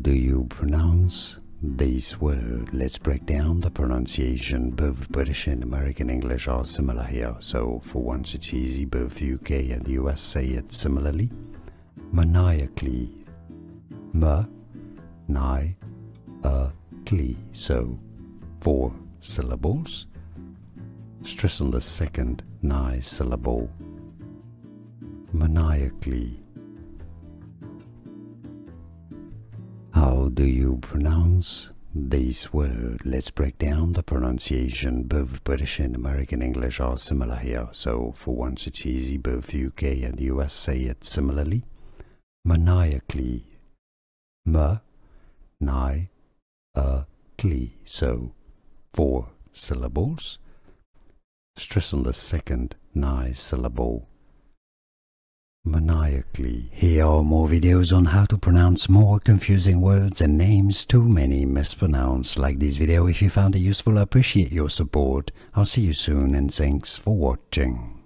do you pronounce this word? Let's break down the pronunciation. Both British and American English are similar here, so for once it's easy. Both UK and US say it similarly. Maniacally. Ma-ni-a-cly. So 4 syllables. Stress on the second ni syllable. Maniacally. How do you pronounce this word? Let's break down the pronunciation. Both British and American English are similar here, so for once it's easy. Both UK and US say it similarly. Maniacally. Ma-ni-a-cly. So 4 syllables. Stress on the second ni syllable. Maniacally. Here are more videos on how to pronounce more confusing words and names too many mispronounced. Like this video if you found it useful. I appreciate your support. I'll see you soon and thanks for watching.